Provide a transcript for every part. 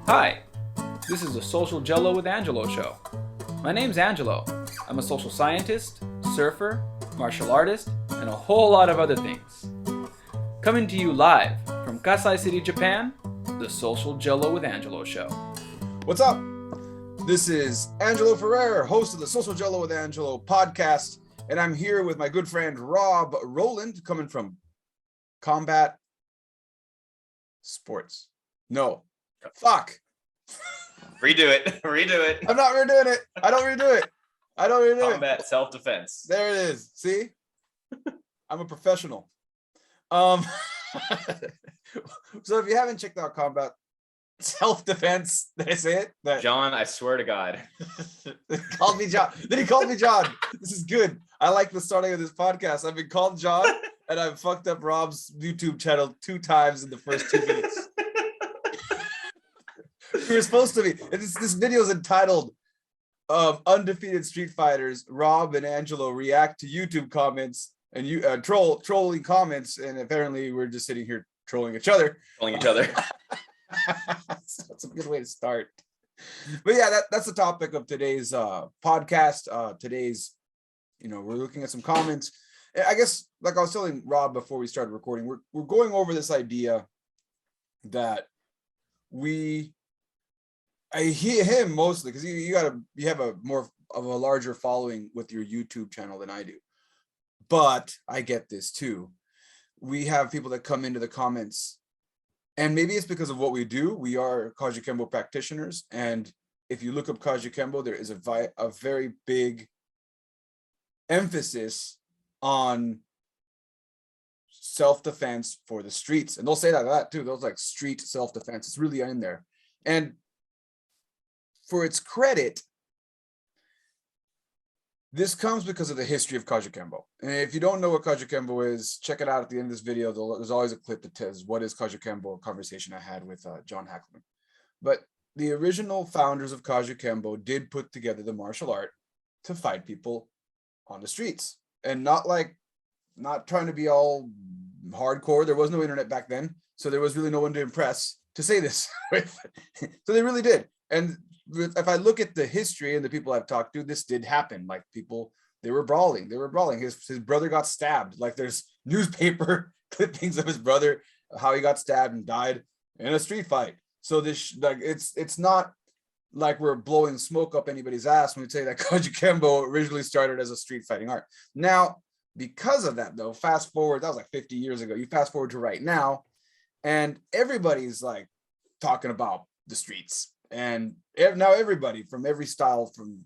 Hi, this is the Social Gelo with Angelo show. My name's Angelo. I'm a social scientist, surfer, martial artist, and a whole lot of other things. Coming to you live from Kasai City, Japan, the Social Gelo with Angelo show. What's up? This is Angelo Ferrer, host of the Social Gelo with Angelo podcast, and I'm here with my good friend Rowland, coming from Combat Sports. No. Fuck. Redo it. I'm not redoing it. I don't redo it. Combat self-defense. There it is. See? I'm a professional. So if you haven't checked out Combat Self-Defense, did I say it? John, I swear to God. He called me John. Then he called me John. This is good. I like the starting of this podcast. I've been called John, and I've fucked up Rob's YouTube channel 2 times in the first 2 minutes. We were supposed to be. This video is entitled Undefeated Street Fighters. Rob and Angelo react to YouTube comments and trolling comments, and apparently we're just sitting here trolling each other. That's a good way to start. But yeah, that's the topic of today's podcast. We're looking at some comments. I guess, like I was telling Rob before we started recording, we're going over this idea that I hear him mostly because you have a more of a larger following with your YouTube channel than I do. But I get this too. We have people that come into the comments, and maybe it's because of what we do. We are Kajukenbo practitioners, and if you look up Kajukenbo, there is a very big emphasis on self-defense for the streets, and they'll say that too. Those like street self-defense. It's really in there, and for its credit, this comes because of the history of Kajukenbo. And if you don't know what Kajukenbo is, check it out at the end of this video. There's always a clip that tells what is Kajukenbo, a conversation I had with John Hackleman. But the original founders of Kajukenbo did put together the martial art to fight people on the streets. And not trying to be all hardcore. There was no internet back then, so there was really no one to impress to say this with. So they really did. And if I look at the history and the people I've talked to, this did happen. Like people, they were brawling. His brother got stabbed. Like there's newspaper clippings of his brother, how he got stabbed and died in a street fight. So this, like, it's not like we're blowing smoke up anybody's ass when we say that Kajukenbo originally started as a street fighting art. Now, because of that though, fast forward, that was like 50 years ago. You fast forward to right now, and everybody's like talking about the streets. And now everybody from every style, from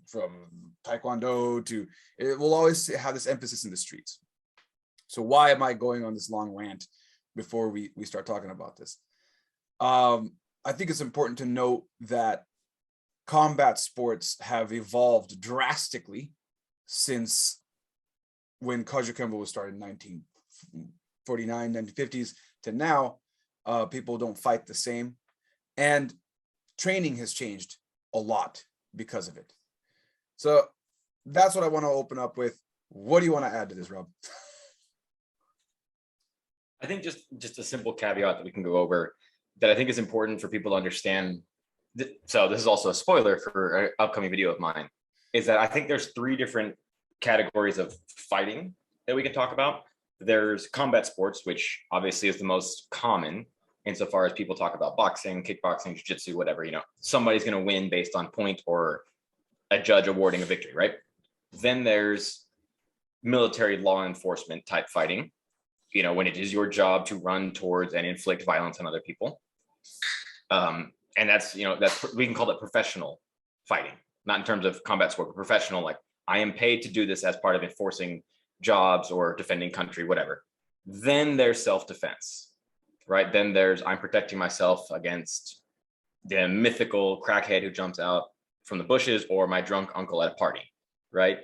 Taekwondo to, it will always have this emphasis in the streets. So why am I going on this long rant before we start talking about this? I think it's important to note that combat sports have evolved drastically since when Kajukenbo was started in 1949, 1950s to now. People don't fight the same. And training has changed a lot because of it. So that's what I want to open up with. What do you want to add to this, Rob? I think just a simple caveat that we can go over that I think is important for people to understand. So this is also a spoiler for an upcoming video of mine, is that I think there's 3 different categories of fighting that we can talk about. There's combat sports, which obviously is the most common insofar as people talk about boxing, kickboxing, jiu-jitsu, whatever, somebody's going to win based on point or a judge awarding a victory, right? Then there's military law enforcement type fighting, when it is your job to run towards and inflict violence on other people. And that's we can call that professional fighting, not in terms of combat sport, but professional, like I am paid to do this as part of enforcing jobs or defending country, whatever. Then there's self-defense. Right, then there's I'm protecting myself against the mythical crackhead who jumps out from the bushes or my drunk uncle at a party, right?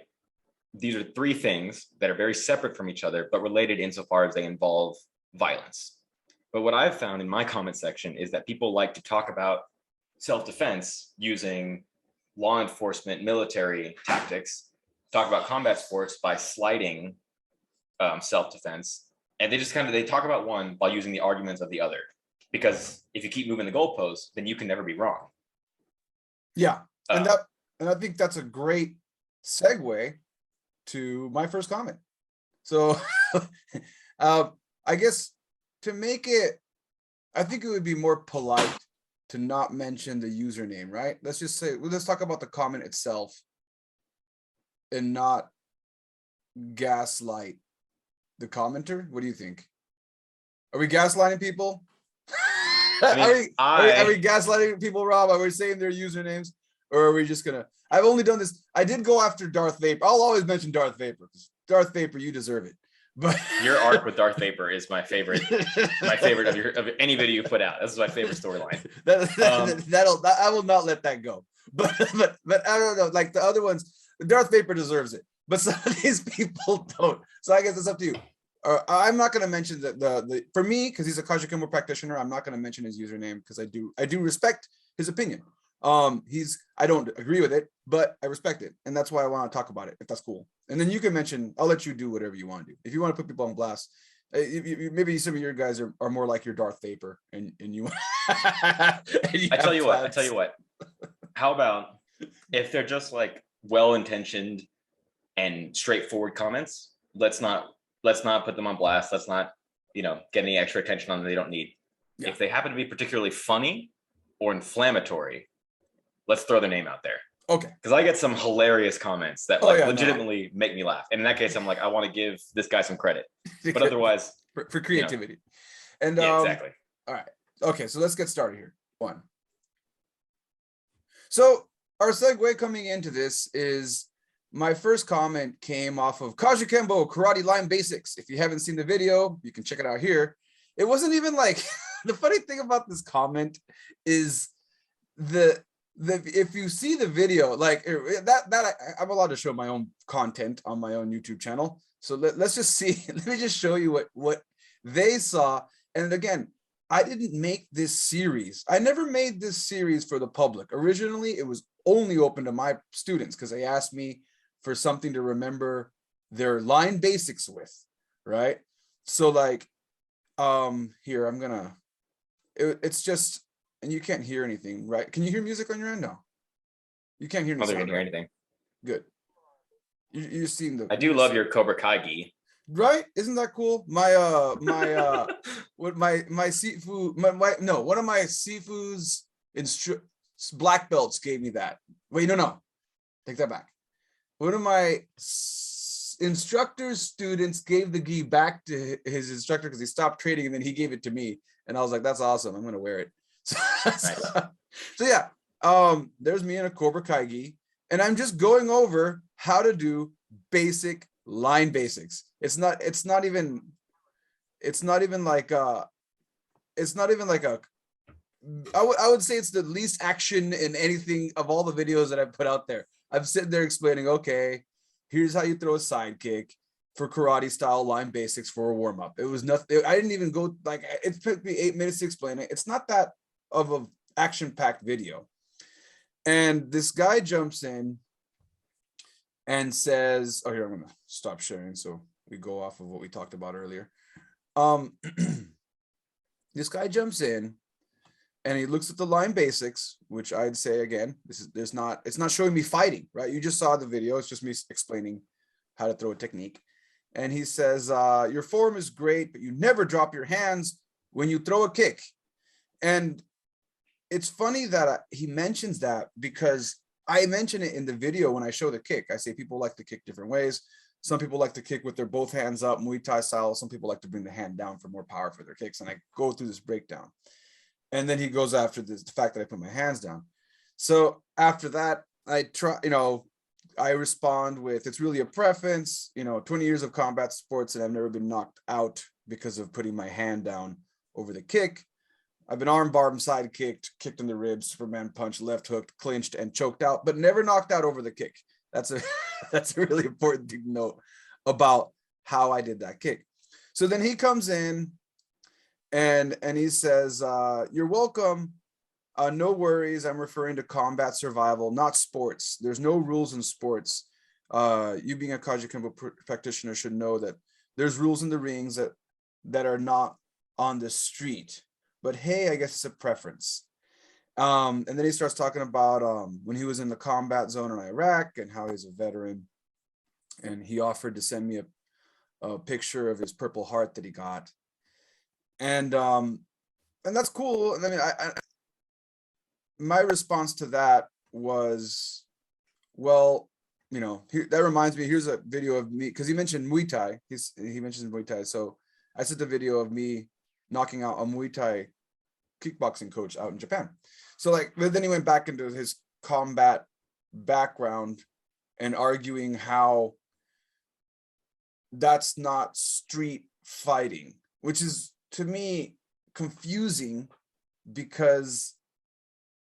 These are 3 things that are very separate from each other, but related insofar as they involve violence. But what I've found in my comment section is that people like to talk about self-defense using law enforcement, military tactics, talk about combat sports by slighting self-defense. And they just they talk about one while using the arguments of the other. because if you keep moving the goalposts, then you can never be wrong. Yeah, and Uh, I think that's a great segue to my first comment. So I guess to make it, I think it would be more polite to not mention the username, right? Let's just say, let's talk about the comment itself and not gaslight the commenter. What do you think? Are we gaslighting people? Are we gaslighting people, Rob? Are we saying their usernames? Or are we just gonna, I've only done this, I did go after Darth Vapor. I'll always mention Darth Vapor, because Darth Vapor, you deserve it. But your arc with Darth Vapor is my favorite of any video you put out. This is my favorite storyline. I will not let that go. But I don't know, like the other ones, Darth Vapor deserves it, but some of these people don't. So I guess it's up to you. I'm not going to mention the for me, because he's a Kajukenbo practitioner, I'm not going to mention his username, because I do respect his opinion. I don't agree with it, but I respect it, and that's why I want to talk about it, if that's cool. And then you can mention, I'll let you do whatever you want to do. If you want to put people on blast, maybe some of your guys are more like your Darth Vapor, and you. I tell you what. How about if they're just like well-intentioned and straightforward comments? Let's not put them on blast. Let's not, get any extra attention on them they don't need. Yeah. If they happen to be particularly funny or inflammatory, let's throw their name out there. Okay. Because I get some hilarious comments that legitimately make me laugh. And in that case, I'm like, I want to give this guy some credit. But otherwise, for creativity. And yeah, exactly. All right. Okay, so let's get started here. One. So our segue coming into this is, my first comment came off of Kajukenbo Karate Line Basics. If you haven't seen the video, you can check it out here. It wasn't even like, the funny thing about this comment is if you see the video, like I'm allowed to show my own content on my own YouTube channel. So let's just see, let me just show you what they saw. And again, I didn't make this series. I never made this series for the public. Originally, it was only open to my students, because they asked me for something to remember their line basics with, right? So like, here, I'm gonna, it's just, and you can't hear anything, right? Can you hear music on your end? No, you can't hear I don't hear anything. Good. You're seeing the. I do love your Cobra Kai gi. Right? Isn't that cool? My what my seafood, one of my Sifu's black belts gave me that. Wait, no, take that back. One of my instructor's students gave the gi back to his instructor because he stopped trading, and then he gave it to me, and I was like, that's awesome, I'm gonna wear it. So yeah, there's me in a Cobra Kai gi, and I'm just going over how to do basic line basics. It's not even like a, I would say it's the least action in anything of all the videos that I've put out there. I'm sitting there explaining, okay, here's how you throw a side kick for karate style line basics for a warm up. It was nothing. I didn't even go, like, it took me 8 minutes to explain it. It's not that of a action-packed video. And this guy jumps in and says, oh, here, I'm gonna stop sharing so we go off of what we talked about earlier. This guy jumps in and he looks at the line basics, which I'd say, again, it's not showing me fighting, right? You just saw the video. It's just me explaining how to throw a technique. And he says, your form is great, but you never drop your hands when you throw a kick. And it's funny that he mentions that, because I mention it in the video when I show the kick. I say people like to kick different ways. Some people like to kick with their both hands up, Muay Thai style. Some people like to bring the hand down for more power for their kicks. And I go through this breakdown. And then he goes after the fact that I put my hands down. So after that, I respond with, it's really a preference, 20 years of combat sports, and I've never been knocked out because of putting my hand down over the kick. I've been arm barred, side kicked in the ribs, Superman punch, left hooked, clinched, and choked out, but never knocked out over the kick. That's a really important thing to note about how I did that kick. So then he comes in and he says, you're welcome. No worries. I'm referring to combat survival, not sports. There's no rules in sports. You being a Kajukenbo practitioner should know that there's rules in the rings that are not on the street. but hey, I guess it's a preference. And then he starts talking about when he was in the combat zone in Iraq and how he's a veteran, and he offered to send me a picture of his Purple Heart that he got, and that's cool. And I mean, my response to that was, well, you know, that reminds me, here's a video of me, because he mentioned Muay Thai. He mentions Muay Thai. So I sent a video of me knocking out a Muay Thai kickboxing coach out in Japan. So like, but then he went back into his combat background and arguing how that's not street fighting, which is to me confusing, because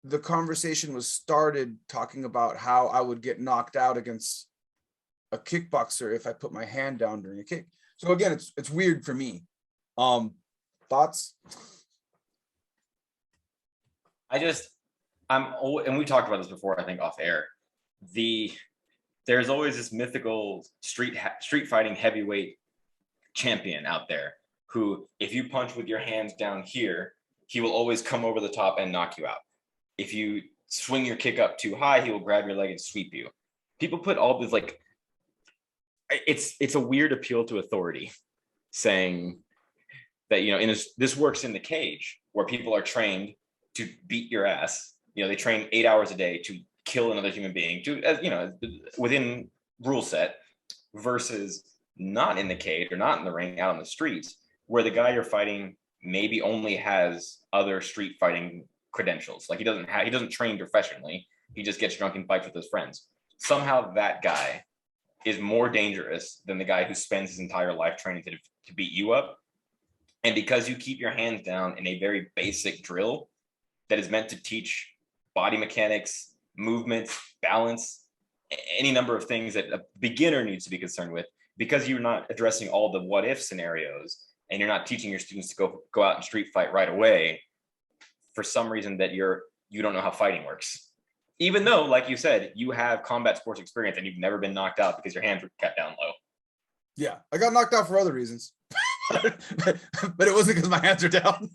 the conversation was started talking about how I would get knocked out against a kickboxer if I put my hand down during a kick. So again, it's weird for me. Thoughts? And we talked about this before, I think off air. There's always this mythical street fighting heavyweight champion out there who, if you punch with your hands down here, he will always come over the top and knock you out. If you swing your kick up too high, he will grab your leg and sweep you. People put all this, like, it's a weird appeal to authority, saying that, you know, this works in the cage where people are trained to beat your ass. You know, they train 8 hours a day to kill another human being, you know, within rule set, versus not in the cage or not in the ring, out on the streets, where the guy you're fighting maybe only has other street fighting credentials. Like, he doesn't train professionally. He just gets drunk and fights with his friends. Somehow that guy is more dangerous than the guy who spends his entire life training to beat you up. And because you keep your hands down in a very basic drill that is meant to teach body mechanics, movement, balance, any number of things that a beginner needs to be concerned with, because you're not addressing all the what if scenarios, and you're not teaching your students to go out and street fight right away, for some reason that you don't know how fighting works. Even though, like you said, you have combat sports experience and you've never been knocked out because your hands were kept down low. Yeah, I got knocked out for other reasons. but it wasn't because my hands are down.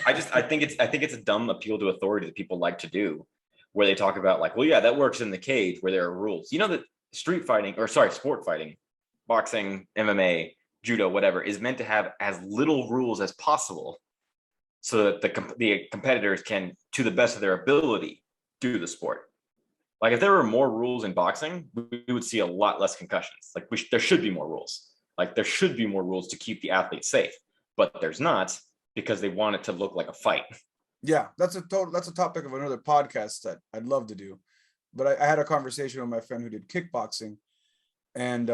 I think it's a dumb appeal to authority that people like to do, where they talk about, like, well, yeah, that works in the cage where there are rules. You know that sport fighting, boxing, MMA, judo, whatever, is meant to have as little rules as possible, so that the competitors can, to the best of their ability, do the sport. Like, if there were more rules in boxing, we would see a lot less concussions. Like, there should be more rules. Like, there should be more rules to keep the athlete safe, but there's not, because they want it to look like a fight. Yeah, that's a topic of another podcast that I'd love to do. But I had a conversation with my friend who did kickboxing, and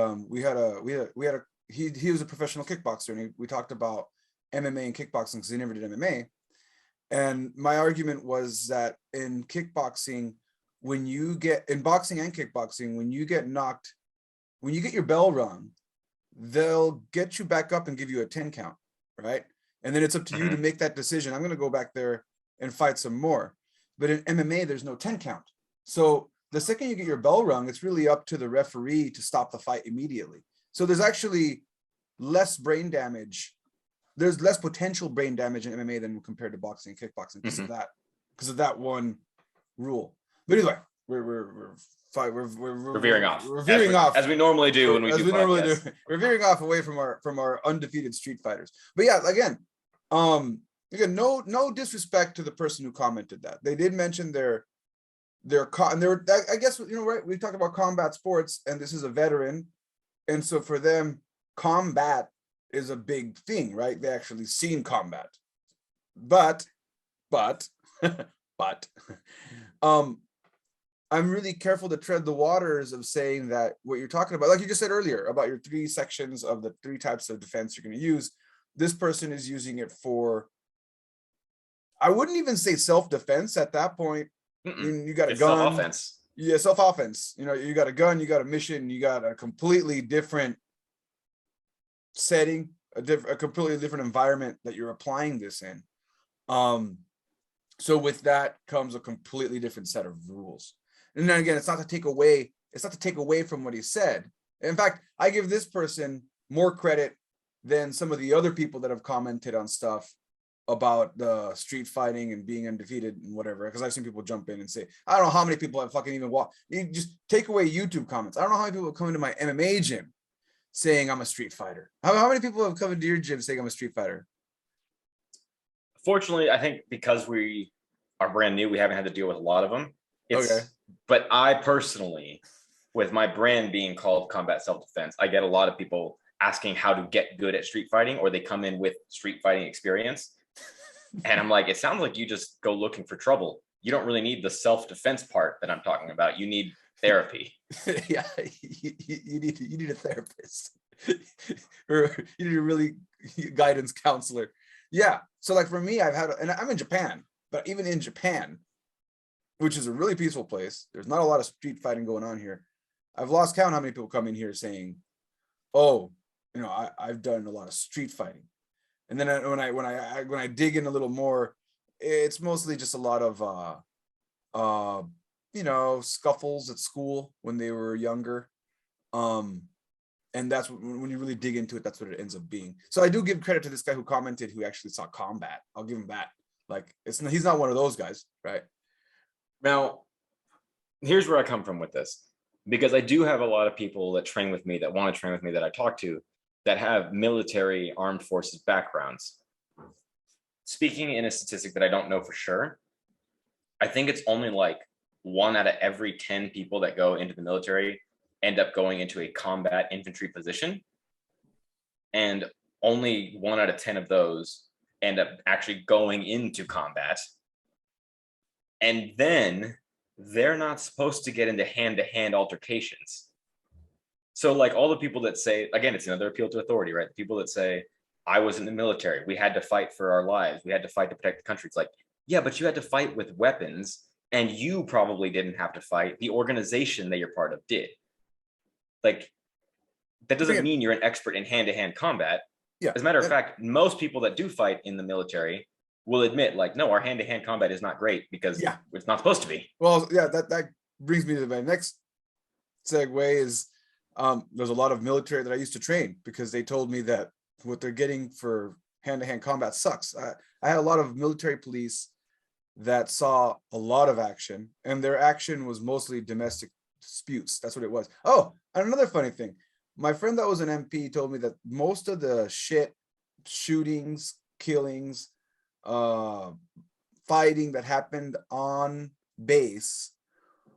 he was a professional kickboxer, and we talked about MMA and kickboxing, because he never did MMA. And my argument was that in kickboxing, in boxing and kickboxing, when you get your bell rung, they'll get you back up and give you a 10 count, right? And then it's up to you to make that decision. I'm going to go back there and fight some more. But in MMA, there's no 10 count. So the second you get your bell rung, it's really up to the referee to stop the fight immediately. So there's actually less brain damage. There's less potential brain damage in MMA than compared to boxing and kickboxing because of that one rule. But anyway, we're veering off. We're veering off as we normally do when we do podcasts. We're veering off away from our undefeated street fighters. But yeah, again, no disrespect to the person who commented that. They did mention I guess, you know, right? We talked about combat sports, and this is a veteran, and so for them, combat is a big thing, right? They actually seen combat, but I'm really careful to tread the waters of saying that what you're talking about, like you just said earlier, about your 3 sections of the 3 types of defense you're going to use. This person is using it for, I wouldn't even say self-defense at that point. You got a gun. Self-offense. Yeah, self-offense. You know, you got a gun, you got a mission, you got a completely different setting, a completely different environment that you're applying this in. So with that comes a completely different set of rules. And then again, it's not to take away from what he said. In fact, I give this person more credit than some of the other people that have commented on stuff about the street fighting and being undefeated and whatever, because I've seen people jump in and say, I don't know how many people have fucking even watched. You just take away YouTube comments. I don't know how many people come into my MMA gym saying I'm a street fighter. How many people have come into your gym saying I'm a street fighter? Fortunately, I think because we are brand new, we haven't had to deal with a lot of them. Okay. But I personally, with my brand being called Combat Self-Defense, I get a lot of people asking how to get good at street fighting, or they come in with street fighting experience. And I'm like, it sounds like you just go looking for trouble. You don't really need the self-defense part that I'm talking about. You need therapy. Yeah, you need a therapist. Or you need a really guidance counselor. Yeah. So like for me, and I'm in Japan, but even in Japan, which is a really peaceful place, there's not a lot of street fighting going on here. I've lost count how many people come in here saying, oh, I've done a lot of street fighting. And then when I dig in a little more, it's mostly just a lot of scuffles at school when they were younger. And that's when you really dig into it, that's what it ends up being. So I do give credit to this guy who commented, who actually saw combat. I'll give him that. Like, he's not one of those guys, right? Now, here's where I come from with this, because I do have a lot of people that train with me, that want to train with me, that I talk to, that have military armed forces backgrounds. Speaking in a statistic that I don't know for sure, I think it's only like 1 out of every 10 people that go into the military end up going into a combat infantry position. And only 1 out of 10 of those end up actually going into combat. And then they're not supposed to get into hand-to-hand altercations. So like all the people that say, again, it's another appeal to authority, right? The people that say, I was in the military, we had to fight for our lives, we had to fight to protect the country. It's like, yeah, but you had to fight with weapons, and you probably didn't have to fight. The organization that you're part of did. Like, that doesn't mean you're an expert in hand-to-hand combat. Yeah. As a matter of fact, most people that do fight in the military will admit, like, no, our hand-to-hand combat is not great because it's not supposed to be. Well, yeah, that brings me to my next segue is there's a lot of military that I used to train, because they told me that what they're getting for hand-to-hand combat sucks. I had a lot of military police that saw a lot of action, and their action was mostly domestic disputes. That's what it was. Oh, and another funny thing, my friend that was an MP told me that most of the shootings, killings, fighting that happened on base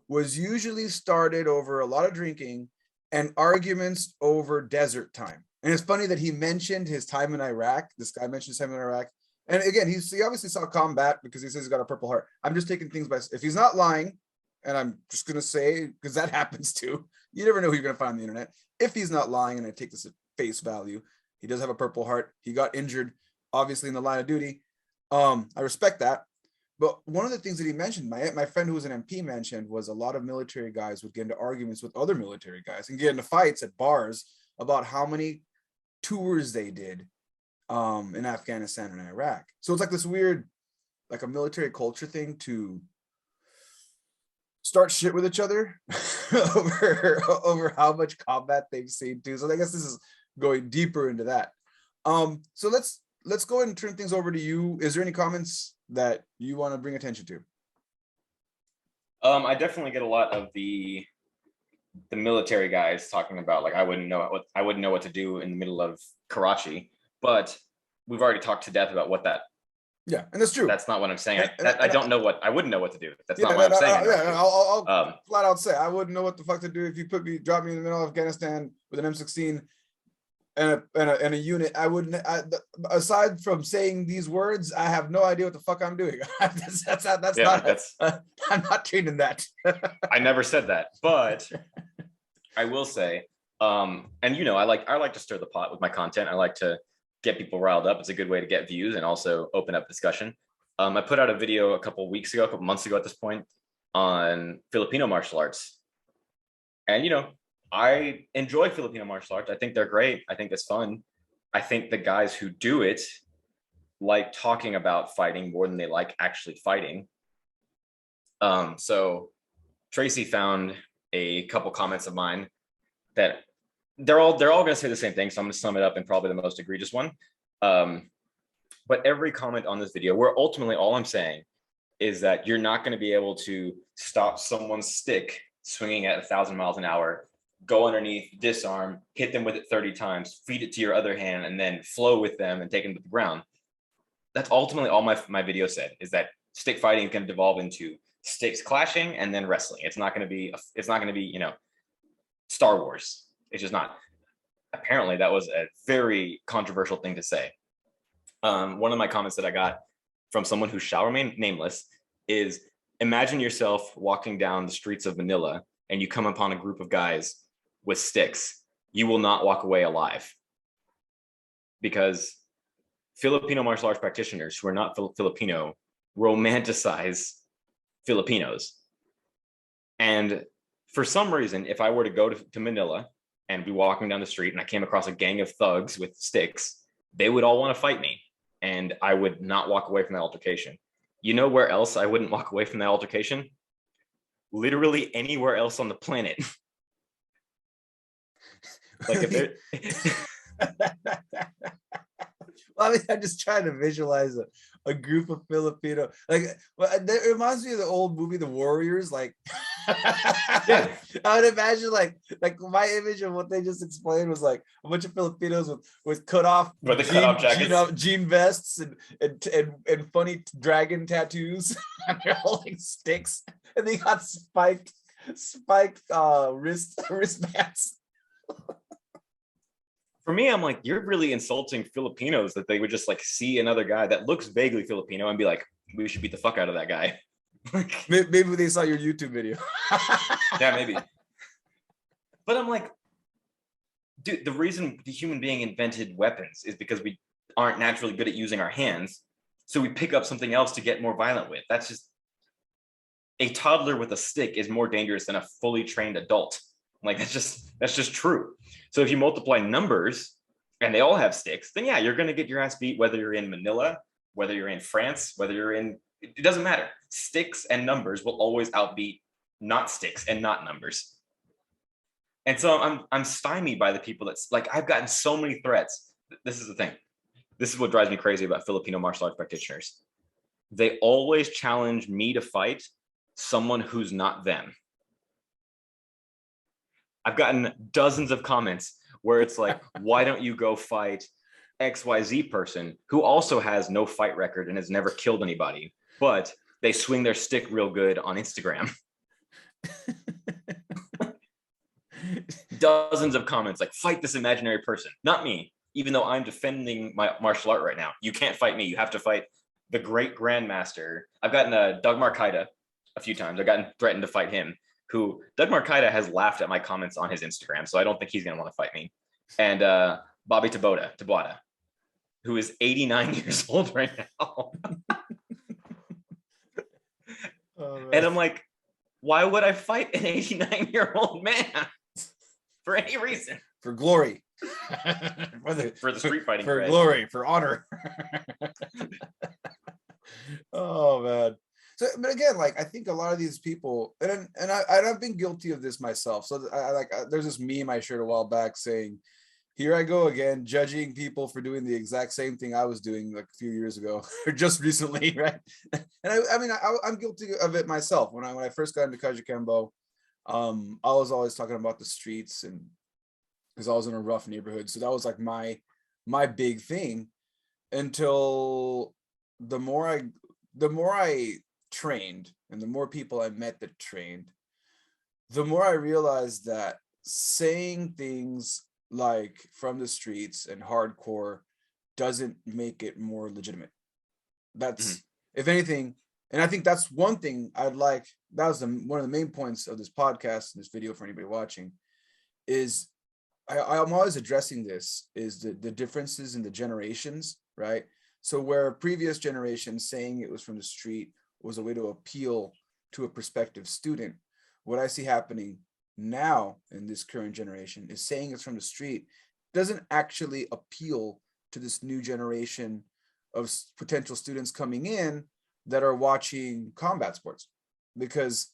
was usually started over a lot of drinking and arguments over desert time. And it's funny that he mentioned his time in Iraq. This guy mentioned his time in Iraq. And again, he obviously saw combat, because he says he's got a Purple Heart. I'm just taking things by, if he's not lying, and I'm just going to say, because that happens too. You never know who you're going to find on the internet. If he's not lying, and I take this at face value, he does have a Purple Heart. He got injured, obviously, in the line of duty. I respect that. But one of the things that he mentioned, my friend who was an MP mentioned, was a lot of military guys would get into arguments with other military guys and get into fights at bars about how many tours they did in Afghanistan and Iraq. So it's like this weird, like a military culture thing to start shit with each other over how much combat they've seen too. So I guess this is going deeper into that. So let's go ahead and turn things over to you. Is there any comments that you want to bring attention to? I definitely get a lot of the military guys talking about, like, I wouldn't know what to do in the middle of Karachi, but we've already talked to death about what that. Yeah, and that's true. That's not what I'm saying. I wouldn't know what to do. That's not what I'm saying. I'll flat out say I wouldn't know what the fuck to do if you drop me in the middle of Afghanistan with an M16 and a unit. I wouldn't. Aside from saying these words, I have no idea what the fuck I'm doing. I'm not trained in that. I never said that, but I will say, and I like to stir the pot with my content. I like to get people riled up. It's a good way to get views and also open up discussion. I put out a video a couple months ago at this point, on Filipino martial arts. And, I enjoy Filipino martial arts. I think they're great. I think it's fun. I think the guys who do it like talking about fighting more than they like actually fighting. So Tracy found a couple comments of mine that they're all going to say the same thing. So I'm going to sum it up in probably the most egregious one. But every comment on this video, where ultimately all I'm saying is that you're not going to be able to stop someone's stick swinging at 1,000 miles an hour, go underneath, disarm, hit them with it 30 times, feed it to your other hand, and then flow with them and take them to the ground. That's ultimately all my video said, is that stick fighting is going to devolve into sticks clashing and then wrestling. It's not going to be, you know, Star Wars. It's just not. Apparently that was a very controversial thing to say. One of my comments that I got from someone who shall remain nameless is, imagine yourself walking down the streets of Manila and you come upon a group of guys with sticks. You will not walk away alive, because Filipino martial arts practitioners who are not Filipino romanticize Filipinos. And for some reason, if I were to go to Manila and be walking down the street and I came across a gang of thugs with sticks, they would all want to fight me, and I would not walk away from that altercation. You know where else I wouldn't walk away from that altercation? Literally anywhere else on the planet. Like if they're Well, I mean, I'm just trying to visualize a group of Filipino, like, well, it reminds me of the old movie The Warriors. Like, Yeah. I would imagine like my image of what they just explained was like a bunch of Filipinos with cut off, With the cut-off jackets. jean vests and funny dragon tattoos, and they're holding sticks, and they got spiked wristbands. For me, I'm like, you're really insulting Filipinos that they would just like see another guy that looks vaguely Filipino and be like, we should beat the fuck out of that guy. Maybe they saw your YouTube video. Yeah, maybe. But I'm like, dude, the reason the human being invented weapons is because we aren't naturally good at using our hands. So we pick up something else to get more violent with. That's just, a toddler with a stick is more dangerous than a fully trained adult. Like, that's just true. So if you multiply numbers and they all have sticks, then yeah, you're going to get your ass beat, whether you're in Manila, whether you're in France, whether you're in, it doesn't matter. Sticks and numbers will always outbeat not sticks and not numbers. And so I'm stymied by the people that's like, I've gotten so many threats. This is the thing. This is what drives me crazy about Filipino martial arts practitioners. They always challenge me to fight someone who's not them. I've gotten dozens of comments where it's like, why don't you go fight XYZ person who also has no fight record and has never killed anybody, but they swing their stick real good on Instagram. Dozens of comments like, fight this imaginary person, not me, even though I'm defending my martial art right now. You can't fight me. You have to fight the great grandmaster. I've gotten Dagmar Kaida a few times. I've gotten threatened to fight him, who Dagmar Kaida has laughed at my comments on his Instagram, so I don't think he's going to want to fight me. And Bobby Taboada, who is 89 years old right now. And I'm like, why would I fight an 89-year-old man for any reason? For glory. for the street fighting. For glory, for honor. Oh, man. So, but again, like, I think a lot of these people, and I've been guilty of this myself. So there's this meme I shared a while back saying, here I go again, judging people for doing the exact same thing I was doing like a few years ago, or just recently, right? And I'm guilty of it myself. When I first got into Kajukenbo, I was always talking about the streets, and because I was in a rough neighborhood, so that was like my big thing. Until the more I trained, and the more people I met that trained, the more I realized that saying things like from the streets and hardcore doesn't make it more legitimate. That's if anything, and I think that's one thing I'd like, that was one of the main points of this podcast and this video for anybody watching, is I'm always addressing this, is the differences in the generations, right? So where previous generations saying it was from the street was a way to appeal to a prospective student, what I see happening now in this current generation is saying it's from the street doesn't actually appeal to this new generation of potential students coming in that are watching combat sports, because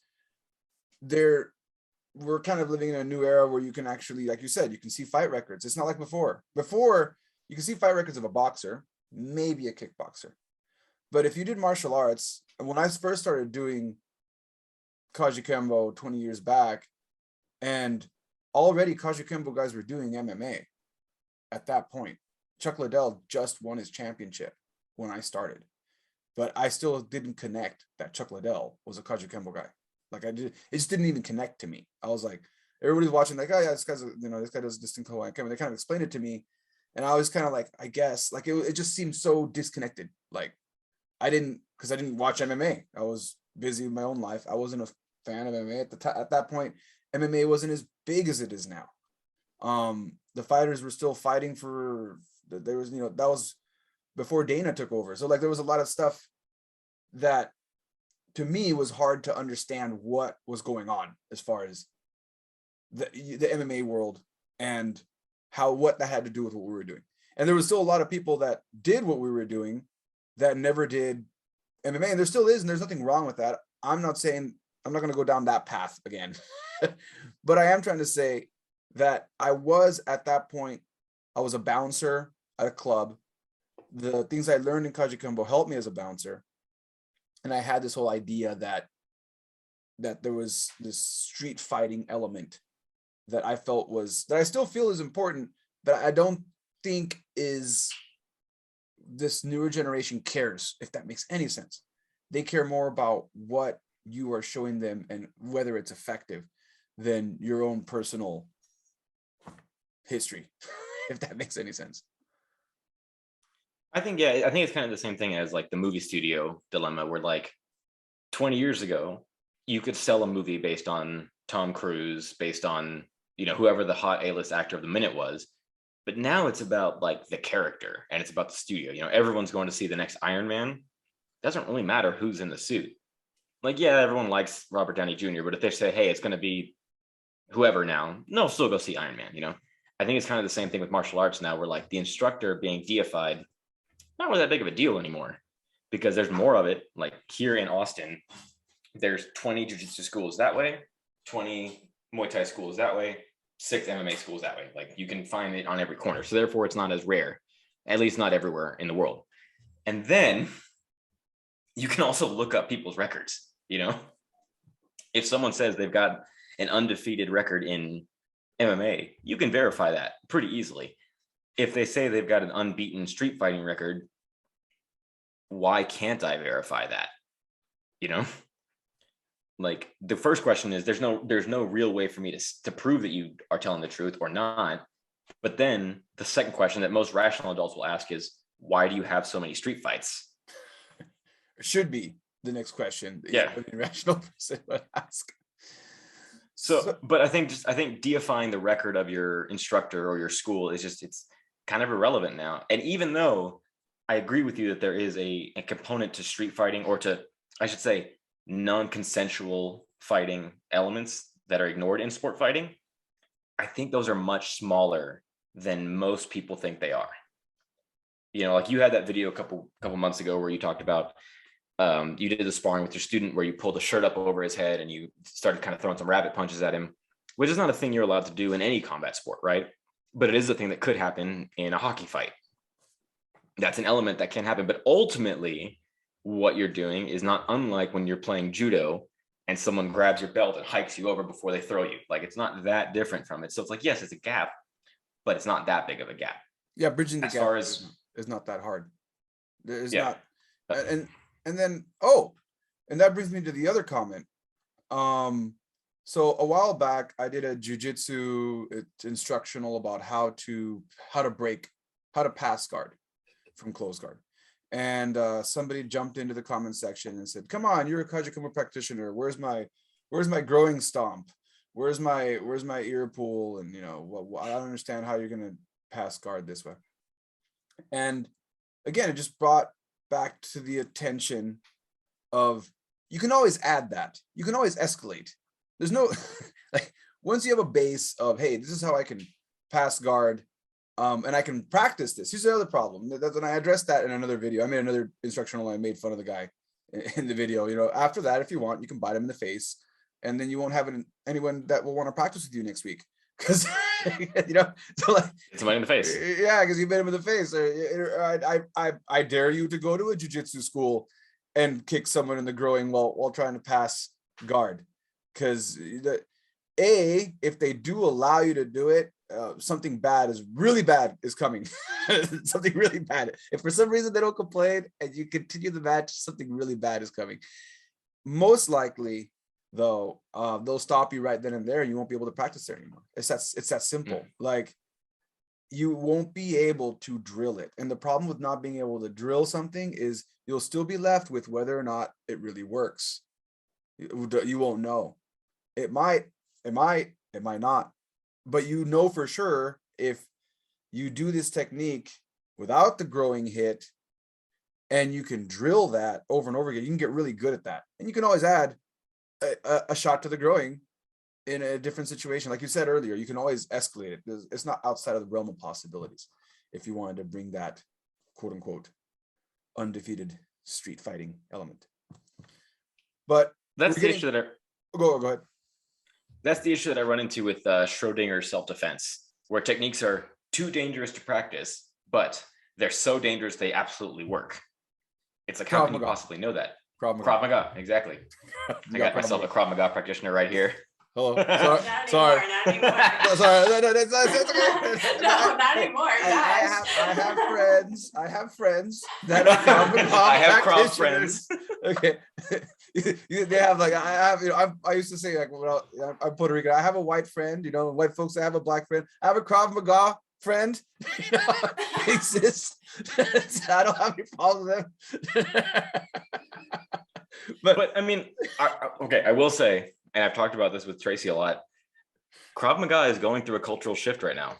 we're kind of living in a new era where you can actually, like you said, you can see fight records. It's not like before you can see fight records of a boxer, maybe a kickboxer. But if you did martial arts, and when I first started doing Kajukenbo 20 years back, and already Kajukenbo guys were doing MMA at that point. Chuck Liddell just won his championship when I started, but I still didn't connect that Chuck Liddell was a Kajukenbo guy. Like it just didn't even connect to me. I was like, everybody's watching, like, oh yeah, this guy's, this guy does this thing called Kajukenbo. They kind of explained it to me, and I was kind of like, I guess, like it just seemed so disconnected. Like because I didn't watch MMA. I was busy with my own life. I wasn't a fan of MMA at that point. MMA wasn't as big as it is now. The fighters were still fighting for, there was, that was before Dana took over. So like there was a lot of stuff that to me was hard to understand what was going on as far as the MMA world and what that had to do with what we were doing. And there was still a lot of people that did what we were doing that never did MMA, and there still is, and there's nothing wrong with that. I'm not saying, I'm not going to go down that path again, but I am trying to say that I was at that point, I was a bouncer at a club. The things I learned in Kajukenbo helped me as a bouncer. And I had this whole idea that there was this street fighting element that I felt that I still feel is important, but I don't think is this newer generation cares, if that makes any sense. They care more about what you are showing them and whether it's effective than your own personal history, if that makes any sense. I think it's kind of the same thing as like the movie studio dilemma, where like 20 years ago, you could sell a movie based on Tom Cruise, based on, whoever the hot A-list actor of the minute was. But now it's about like the character, and it's about the studio. Everyone's going to see the next Iron Man. Doesn't really matter who's in the suit. Like, yeah, everyone likes Robert Downey Jr., but if they say, hey, it's going to be whoever now, no, still go see Iron Man. I think it's kind of the same thing with martial arts now, where like the instructor being deified, not really that big of a deal anymore, because there's more of it. Like here in Austin, there's 20 jiu-jitsu schools that way, 20 Muay Thai schools that way, 6 MMA schools that way. Like you can find it on every corner. So therefore it's not as rare, at least not everywhere in the world. And then you can also look up people's records. If someone says they've got an undefeated record in MMA, you can verify that pretty easily. If they say they've got an unbeaten street fighting record, why can't I verify that? Like the first question is, there's no real way for me to prove that you are telling the truth or not. But then the second question that most rational adults will ask is, why do you have so many street fights? It should be the next question. Yeah, an rational person would ask. So, but I think deifying the record of your instructor or your school is it's kind of irrelevant now. And even though I agree with you that there is a component to street fighting, or to, I should say, non-consensual fighting elements that are ignored in sport fighting, I think those are much smaller than most people think they are. Like you had that video a couple months ago where you talked about you did the sparring with your student where you pulled the shirt up over his head and you started kind of throwing some rabbit punches at him, which is not a thing you're allowed to do in any combat sport, right? But it is a thing that could happen in a hockey fight. That's an element that can happen. But ultimately, what you're doing is not unlike when you're playing judo and someone grabs your belt and hikes you over before they throw you. Like, it's not that different from it. So it's like, yes, it's a gap, but it's not that big of a gap. Yeah, bridging the as gap far as is not that hard. It's yeah. not. And then, and that brings me to the other comment. So a while back, I did a jujitsu instructional about how to pass guard from close guard. And somebody jumped into the comment section and said, "Come on, you're a Kajukenbo practitioner. Where's my growing stomp? Where's my ear pull? And I don't understand how you're gonna pass guard this way." And again, it just brought back to the attention of, you can always add that. You can always escalate. There's no like, once you have a base of, hey, this is how I can pass guard, and I can practice this. Here's the other problem. And I addressed that in another video. I made another instructional. I made fun of the guy in the video. After that, if you want, you can bite him in the face, and then you won't have anyone that will want to practice with you next week, because You know, so like Hit somebody in the face. Yeah, because you hit him in the face. Or I dare you to go to a jiu-jitsu school and kick someone in the groin while trying to pass guard. Because if they do allow you to do it, something really bad is coming. Something really bad. If for some reason they don't complain and you continue the match, something really bad is coming. Most likely, though, they'll stop you right then and there. You won't be able to practice there anymore. It's that simple. Like, you won't be able to drill it. And the problem with not being able to drill something is you'll still be left with whether or not it really works. You won't know. It might not. But you know for sure if you do this technique without the growing hit and you can drill that over and over again, you can get really good at that. And you can always add a shot to the growing in a different situation. Like you said earlier, you can always escalate it. It's not outside of the realm of possibilities if you wanted to bring that quote unquote undefeated street fighting element. But that's the issue that go ahead. That's the issue that I run into with Schrodinger's self-defense, where techniques are too dangerous to practice, but they're so dangerous they absolutely work. It's like, how can you possibly know that? Krav Maga, exactly. I got myself a Krav Maga practitioner right here. Hello. Sorry. Not anymore. Sorry. No, it's okay. No, not anymore. I have friends that are Krav Maga I have Krav practitioners. friends. Okay. They have like I used to say like I'm Puerto Rican. I have a white friend, you know, white folks. I have a black friend. I have a Krav Maga friend. You know, they exist. I don't have any problem with them. But I mean, okay, I will say, and I've talked about this with Tracy a lot, Krav Maga is going through a cultural shift right now,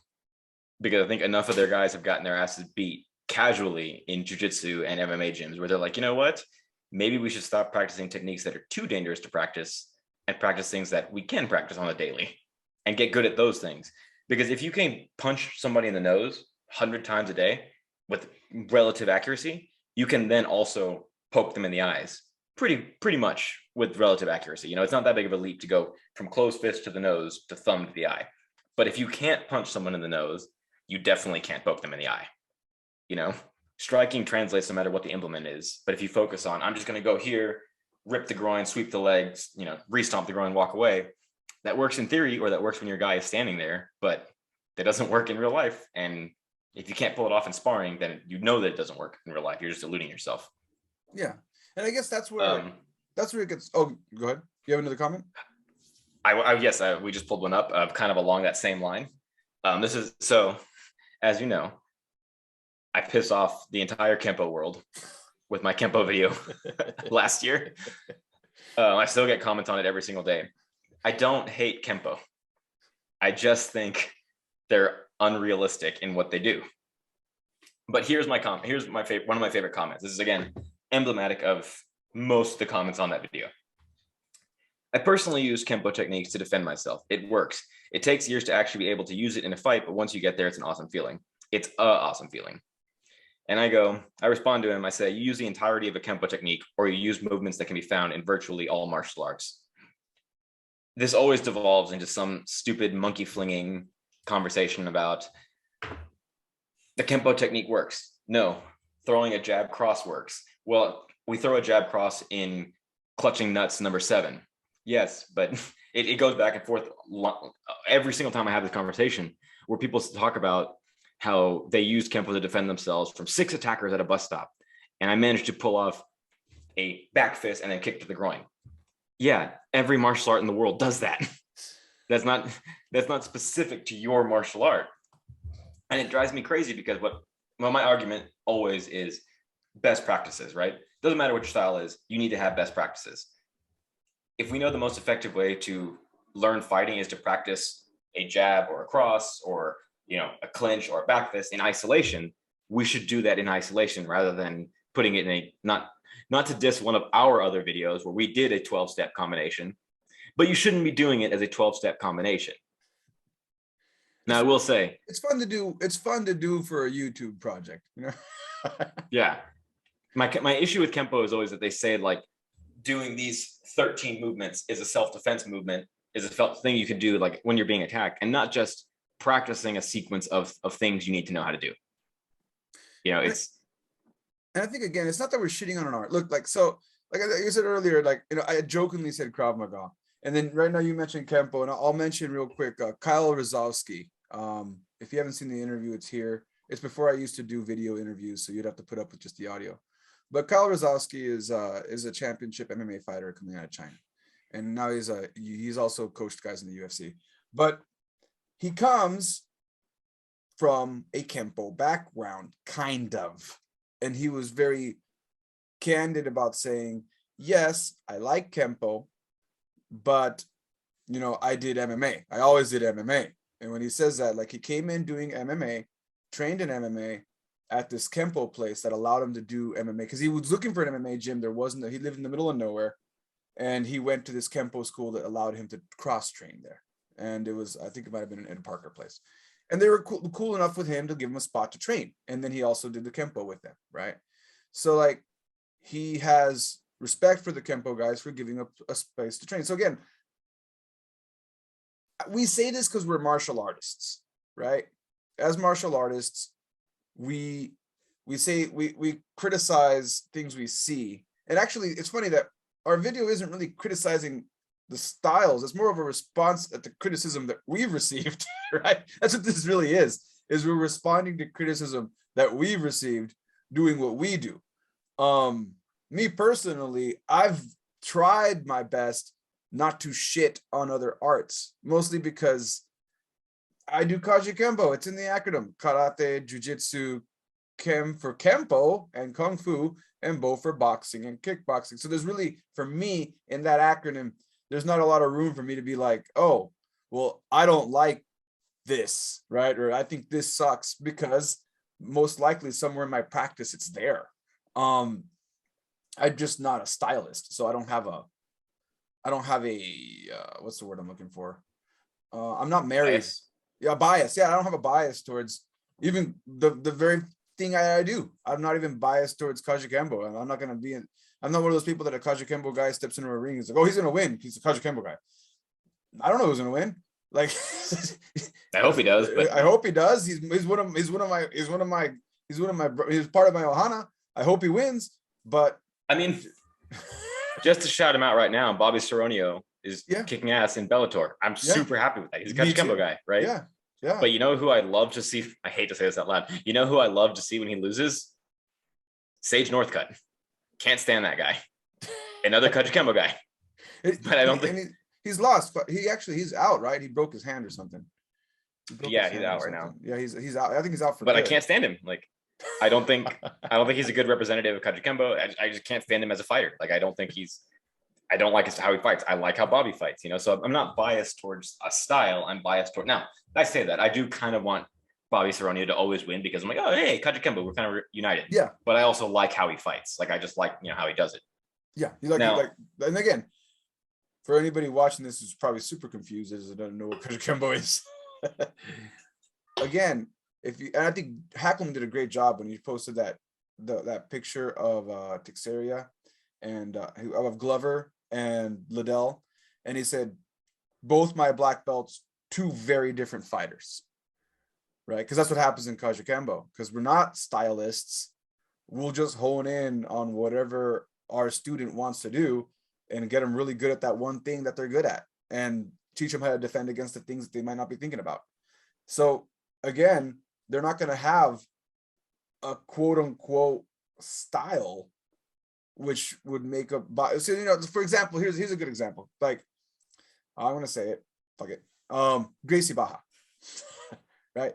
because I think enough of their guys have gotten their asses beat casually in jiu-jitsu and MMA gyms where they're like, you know what? Maybe we should stop practicing techniques that are too dangerous to practice and practice things that we can practice on a daily and get good at those things. Because if you can punch somebody in the nose 100 times a day with relative accuracy, you can then also poke them in the eyes pretty much with relative accuracy. You know, it's not that big of a leap to go from closed fist to the nose to thumb to the eye. But if you can't punch someone in the nose, you definitely can't poke them in the eye. You know, striking translates no matter what the implement is. But if you focus on, I'm just going to go here, rip the groin, sweep the legs, you know, re-stomp the groin, walk away. That works in theory, or that works when your guy is standing there, but that doesn't work in real life. And if you can't pull it off in sparring, then you know that it doesn't work in real life. You're just eluding yourself. Yeah. And I guess that's where it gets. Oh, go ahead. You have another comment? Yes, we just pulled one up kind of along that same line. This is, so as you know, I piss off the entire Kempo world with my Kempo video last year. I still get comments on it every single day. I don't hate Kempo. I just think they're unrealistic in what they do. But here's my comment. Here's my favorite, one of my favorite comments. This is again emblematic of most of the comments on that video. I personally use Kempo techniques to defend myself. It works. It takes years to actually be able to use it in a fight, but once you get there, it's an awesome feeling. It's an awesome feeling. And I respond to him, I say, you use the entirety of a Kempo technique, or you use movements that can be found in virtually all martial arts. This always devolves into some stupid monkey flinging conversation about the Kempo technique works. No, throwing a jab cross works. Well, we throw a jab cross in clutching nuts number 7. Yes, but it goes back and forth every single time I have this conversation where people talk about how they used Kempo to defend themselves from 6 attackers at a bus stop. And I managed to pull off a back fist and then kick to the groin. Yeah, every martial art in the world does that. That's not specific to your martial art. And it drives me crazy because my argument always is best practices, right? Doesn't matter what your style is, you need to have best practices. If we know the most effective way to learn fighting is to practice a jab or a cross or, you know, a clinch or a back fist in isolation, we should do that in isolation rather than putting it in a, not to diss one of our other videos where we did a 12-step combination, but you shouldn't be doing it as a 12-step combination. Now I will say it's fun to do. It's fun to do for a YouTube project, you know? Yeah. My issue with Kempo is always that they say like doing these 13 movements is a self-defense movement, is a thing you can do like when you're being attacked, and not just practicing a sequence of things you need to know how to do. You know, it's. And I think again, it's not that we're shitting on an art. Look, like so, like I said earlier, like I jokingly said Krav Maga, and then right now you mentioned Kempo, and I'll mention real quick Kyle Rozovsky. If you haven't seen the interview, it's here. It's before I used to do video interviews, so you'd have to put up with just the audio. But Kyle Rozovsky is a championship MMA fighter coming out of China, and now he's also coached guys in the UFC. But he comes from a Kempo background, kind of, and he was very candid about saying, yes, I like Kempo, but I did MMA. I always did MMA. And when he says that, like, he came in doing MMA, trained in MMA at this Kempo place that allowed him to do MMA, because he was looking for an MMA gym. He lived in the middle of nowhere, and he went to this Kempo school that allowed him to cross train there. And I think it might have been in Parker Place. And they were cool enough with him to give him a spot to train. And then he also did the Kempo with them, right? So like, he has respect for the Kempo guys for giving up a space to train. So again, we say this because we're martial artists, right? As martial artists, we criticize things we see. And actually, it's funny that our video isn't really criticizing the styles. It's more of a response at the criticism that we've received, right? That's what this really is we're responding to criticism that we've received doing what we do. Me personally, I've tried my best not to shit on other arts, mostly because I do Kajukenbo. It's in the acronym: Karate, Jiu-Jitsu, Kem for Kempo, and Kung Fu, and Bo for boxing and kickboxing. So there's really, for me, in that acronym, there's not a lot of room for me to be like, oh, well, I don't like this, right? Or I think this sucks, because most likely somewhere in my practice, it's there. I'm just not a stylist. So I don't have a what's the word I'm looking for? I'm not married. Bias. Yeah, bias. Yeah, I don't have a bias towards even the very thing I do. I'm not even biased towards Kajukenbo. I'm not one of those people that a Kajukenbo guy steps into a ring and is like, oh, he's gonna win. He's a Kajukenbo guy. I don't know who's gonna win. Like, I hope he does. But I hope he does. He's part of my Ohana. I hope he wins. But I mean, just to shout him out right now, Bobby Ceronio is kicking ass in Bellator. I'm super happy with that. He's a Kajukenbo guy, right? Yeah. Yeah. But you know who I love to see? I hate to say this out loud. You know who I love to see when he loses? Sage Northcutt. Can't stand that guy. Another Kajukenbo guy. But I don't think he's lost. But he's out, right? He broke his hand or something. He's out right now. Yeah, he's out. I think he's out for. But good. I can't stand him. Like, I don't think he's a good representative of Kajukenbo. I just can't stand him as a fighter. Like, I don't like how he fights. I like how Bobby fights, So I'm not biased towards a style. I'm biased toward. Now, I say that I do kind of want Bobby Ceronio to always win, because I'm like, oh, hey, Kajukenbo, we're kind of united. Yeah. But I also like how he fights. Like, I just like, how he does it. Yeah. And again, for anybody watching this who's probably super confused as I don't know what Kajukenbo is. Again, and I think Hacklam did a great job when he posted that picture of Teixeira and of Glover and Liddell, and he said, both my black belts, two very different fighters, right? Because that's what happens in Kajukenbo, because we're not stylists. We'll just hone in on whatever our student wants to do and get them really good at that one thing that they're good at, and teach them how to defend against the things that they might not be thinking about. So again, they're not going to have a quote unquote style which would make up. So, for example, here's a good example. Like, I'm going to say it. Fuck it. Gracie Baja, right?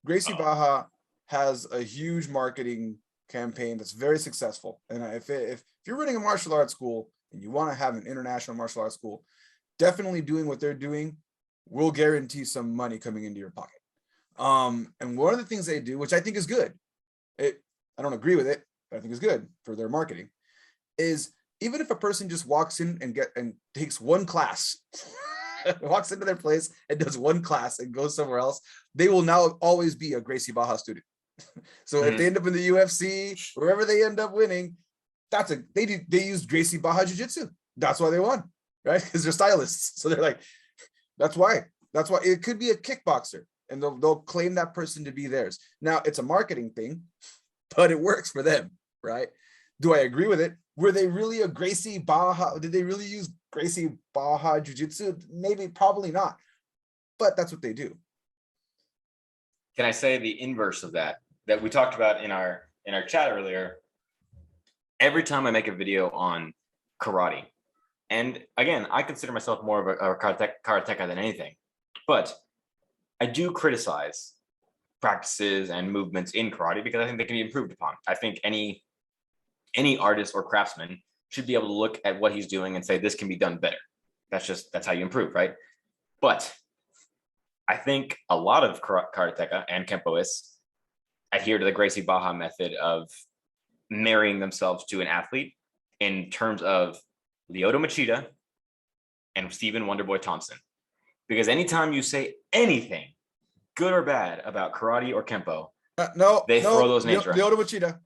Gracie Baja has a huge marketing campaign that's very successful. And if you're running a martial arts school and you want to have an international martial arts school, definitely doing what they're doing will guarantee some money coming into your pocket. And one of the things they do, which I think is good, I don't agree with it, but I think is good for their marketing, is even if a person just walks in and takes one class, walks into their place and does one class and goes somewhere else, they will now always be a Gracie Baja student. So if they end up in the UFC, wherever they end up winning, they use Gracie Baja Jiu-Jitsu. That's why they won, right? Because they're stylists. So they're like, that's why it could be a kickboxer. and they'll claim that person to be theirs. Now it's a marketing thing, but it works for them, right? Do I agree with it? Were they really a Gracie Baja? Did they really use Gracie Baja Jiu-Jitsu? Maybe, probably not, but that's what they do. Can I say the inverse of that we talked about in our chat earlier? Every time I make a video on karate, and again, I consider myself more of a karateka than anything, but I do criticize practices and movements in karate because I think they can be improved upon. I think any artist or craftsman should be able to look at what he's doing and say, this can be done better. That's how you improve, right? But I think a lot of karateka and kempoists adhere to the Gracie Baja method of marrying themselves to an athlete in terms of Lyoto Machida and Stephen Wonderboy Thompson. Because anytime you say anything, good or bad, about karate or kempo, they throw those names around. Lyoto Machida.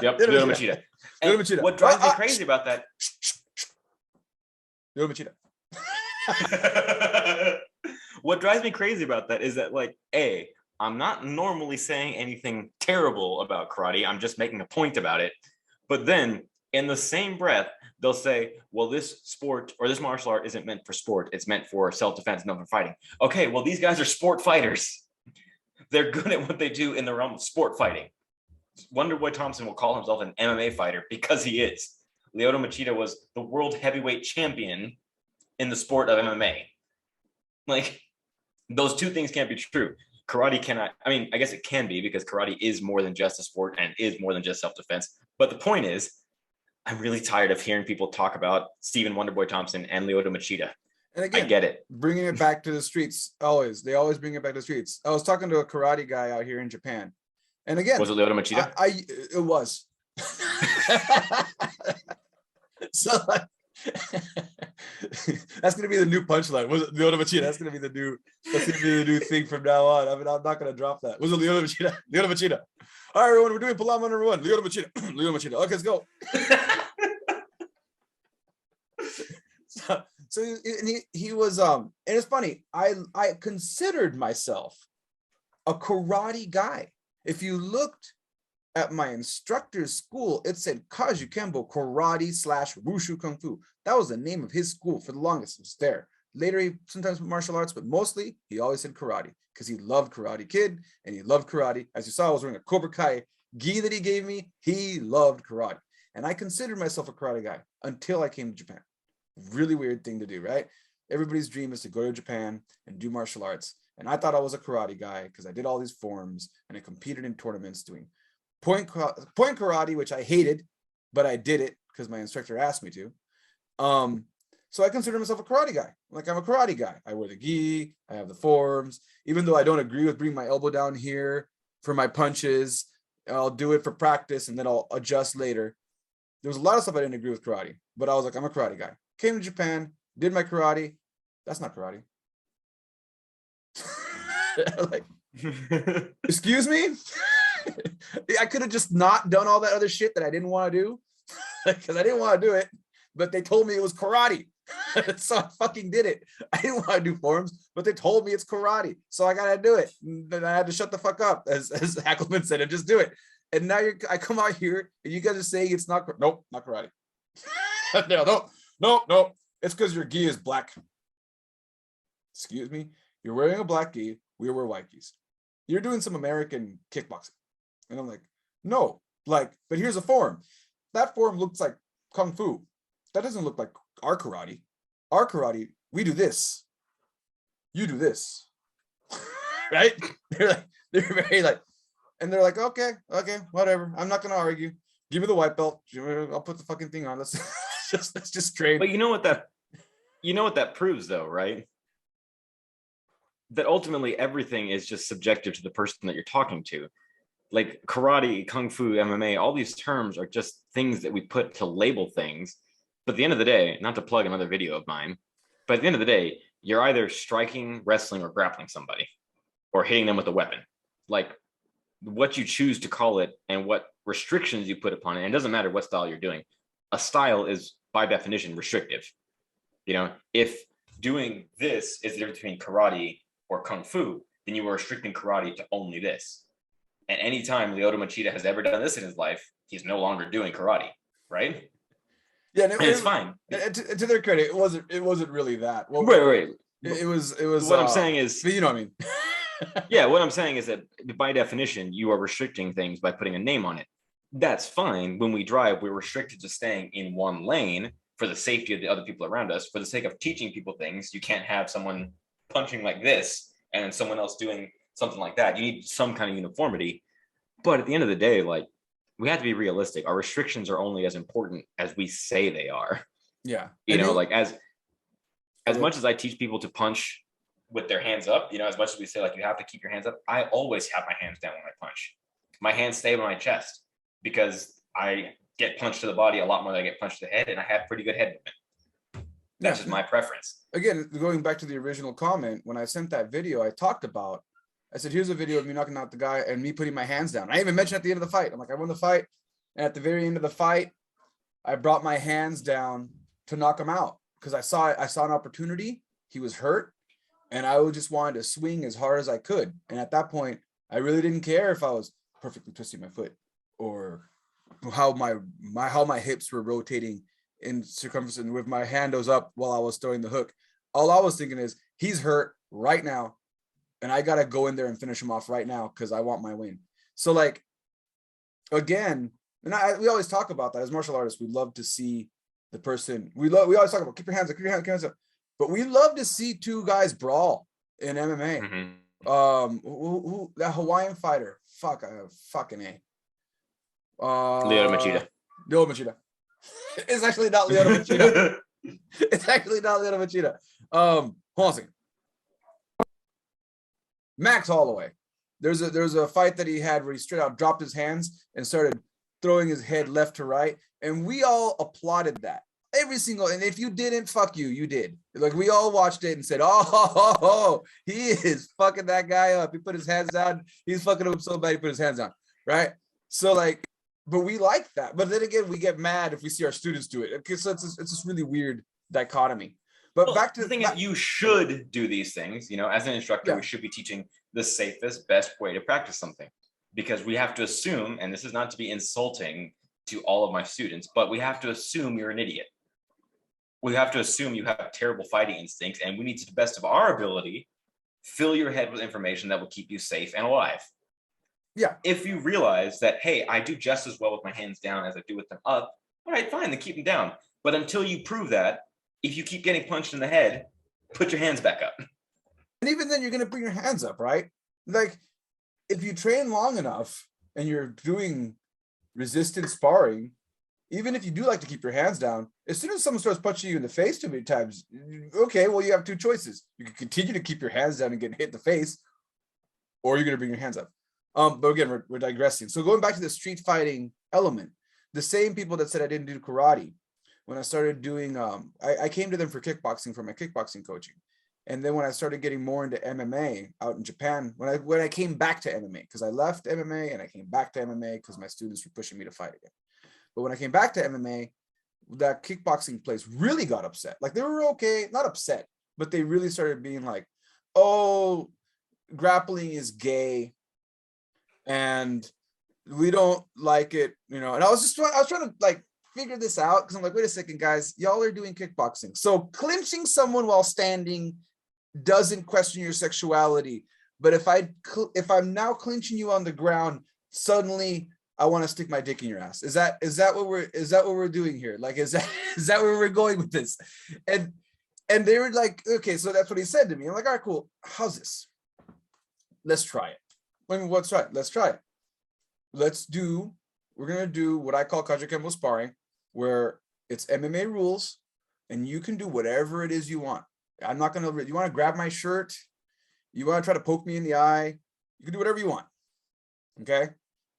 Yep, Lyoto Machida. Lyoto Machida. What drives me crazy about that? Lyoto Machida. What drives me crazy about that is that, like, I'm not normally saying anything terrible about karate. I'm just making a point about it. But then in the same breath, they'll say, well, this sport or this martial art isn't meant for sport. It's meant for self-defense, not for fighting. Okay, well, these guys are sport fighters. They're good at what they do in the realm of sport fighting. Wonderboy Thompson will call himself an MMA fighter because he is. Lyoto Machida was the world heavyweight champion in the sport of MMA. Like, those two things can't be true. Karate cannot, I mean, I guess it can be, because karate is more than just a sport and is more than just self-defense. But the point is, I'm really tired of hearing people talk about Stephen Wonderboy Thompson and Lyoto Machida. And again, I get it. Bringing it back to the streets, they always bring it back to the streets. I was talking to a karate guy out here in Japan. And again, was it Lyoto Machida? It was. So that's gonna be the new punchline. Was it Lyoto Machida? That's gonna be the new thing from now on. I mean, I'm not gonna drop that. Was it Lyoto Machida? Lyoto Machida. All right, everyone, we're doing Palama number 1. Lyoto Machida. Lyoto Machida. Okay, let's go. So he was and it's funny. I considered myself a karate guy. If you looked at my instructor's school, it said Kajukenbo Karate / Wushu Kung Fu. That was the name of his school for the longest. It was there. Later, he sometimes put martial arts, but mostly he always said karate because he loved Karate Kid and he loved karate. As you saw, I was wearing a Cobra Kai gi that he gave me. He loved karate. And I considered myself a karate guy until I came to Japan. Really weird thing to do, right? Everybody's dream is to go to Japan and do martial arts. And I thought I was a karate guy because I did all these forms and I competed in tournaments doing point karate, which I hated, but I did it because my instructor asked me to. So I consider myself a karate guy. Like, I'm a karate guy. I wear the gi, I have the forms, even though I don't agree with bringing my elbow down here for my punches. I'll do it for practice and then I'll adjust later. There was a lot of stuff I didn't agree with karate, but I was like, I'm a karate guy. Came to Japan, did my karate. That's not karate. Like, excuse me? I could have just not done all that other shit that I didn't want to do because I didn't want to do it, but they told me it was karate. So I fucking did it. I didn't want to do forms, but they told me it's karate. So I got to do it. Then I had to shut the fuck up, as Hackelman said, and just do it. And now I come out here and you guys are saying it's not, nope, not karate. No. It's because your gi is black. Excuse me. You're wearing a black gi. We wear white gis. You're doing some American kickboxing. And I'm like, no, but here's a form. That form looks like Kung Fu. That doesn't look like our karate. Our karate, we do this. You do this. Right? They're very and they're like, okay, whatever. I'm not gonna argue. Give me the white belt. I'll put the fucking thing on. Let's just trade. But you know what that proves, though, right? That ultimately everything is just subjective to the person that you're talking to. Like karate, kung fu, MMA, all these terms are just things that we put to label things. But at the end of the day, not to plug another video of mine, but at the end of the day, you're either striking, wrestling, or grappling somebody, or hitting them with a weapon. Like, what you choose to call it and what restrictions you put upon it, and it doesn't matter what style you're doing. A style is by definition restrictive. You know, if doing this is the difference between karate or kung fu, then you are restricting karate to only this. And anytime Lyoto Machida has ever done this in his life, he's no longer doing karate, right? Yeah, and it's fine. To their credit, it wasn't really that. Well, Right. It was. What I'm saying is, you know what I mean. yeah, what I'm saying is that by definition, you are restricting things by putting a name on it. That's fine. When we drive, we're restricted to staying in one lane for the safety of the other people around us. For the sake of teaching people things, you can't have someone punching like this and someone else doing something like that. You need some kind of uniformity. But at the end of the day, like, we have to be realistic. Our restrictions are only as important as we say they are. Yeah. You know, like as much as I teach people to punch with their hands up, you know, as much as we say, like, you have to keep your hands up, I always have my hands down when I punch. My hands stay on my chest because I get punched to the body a lot more than I get punched to the head, and I have pretty good head movement. That's just my preference. Again, going back to the original comment, when I sent that video, I said, here's a video of me knocking out the guy and me putting my hands down. I even mentioned at the end of the fight, I'm like, I won the fight. And at the very end of the fight, I brought my hands down to knock him out because I saw an opportunity. He was hurt, and I just wanted to swing as hard as I could. And at that point, I really didn't care if I was perfectly twisting my foot or how my hips were rotating in circumference and with my hand was up while I was throwing the hook. All I was thinking is, he's hurt right now, and I got to go in there and finish him off right now because I want my win. So, like, again, and we always talk about that as martial artists. We love to see the person. We always talk about keep your hands up, keep your hands up. But we love to see two guys brawl in MMA. Mm-hmm. Who that Hawaiian fighter? Fucking A. Lyoto Machida. Lyoto Machida. It's actually not Lyoto Machida. It's actually not Lyoto Machida. Hold on a second. Max Holloway. There's a fight that he had where he straight out dropped his hands and started throwing his head left to right, and we all applauded that. Every single, and if you didn't, fuck you, you did. Like, we all watched it and said, oh, he is fucking that guy up. He put his hands down. He's fucking him so bad he put his hands down, right? So, like, but we like that. But then again, we get mad if we see our students do it. Okay, so it's this really weird dichotomy. But back to the thing is, you should do these things. You know, as an instructor, we should be teaching the safest, best way to practice something, because we have to assume, and this is not to be insulting to all of my students, but we have to assume you're an idiot. We have to assume you have terrible fighting instincts, and we need to, the best of our ability, fill your head with information that will keep you safe and alive. Yeah. If you realize that, hey, I do just as well with my hands down as I do with them up, all right, fine, then keep them down. But until you prove that, if you keep getting punched in the head, put your hands back up. And even then, you're going to bring your hands up, right? Like, if you train long enough and you're doing resistance sparring, even if you do like to keep your hands down, as soon as someone starts punching you in the face too many times, okay, well, you have two choices. You can continue to keep your hands down and get hit in the face, or you're going to bring your hands up. But again, we're digressing. So going back to the street fighting element, the same people that said I didn't do karate, when I started doing, I came to them for kickboxing, for my kickboxing coaching. And then when I started getting more into MMA out in Japan, when I came back to MMA, because I left MMA and I came back to MMA because my students were pushing me to fight again. But when I came back to MMA, that kickboxing place really got upset. Like, they were okay, not upset, but they really started being like, oh, grappling is gay and we don't like it, you know. And I was trying to like figure this out, because I'm like, wait a second, guys, y'all are doing kickboxing. So clinching someone while standing doesn't question your sexuality. But if I'm now clinching you on the ground, suddenly I want to stick my dick in your ass. Is that what we're doing here? Like, is that where we're going with this? And they were like, okay, so that's what he said to me. I'm like, all right, cool. How's this? Let's try it. I mean, let's try it. Let's try it. We're going to do what I call Kajukenbo sparring, where it's MMA rules and you can do whatever it is you want. I'm not going to, you want to grab my shirt? You want to try to poke me in the eye? You can do whatever you want. Okay.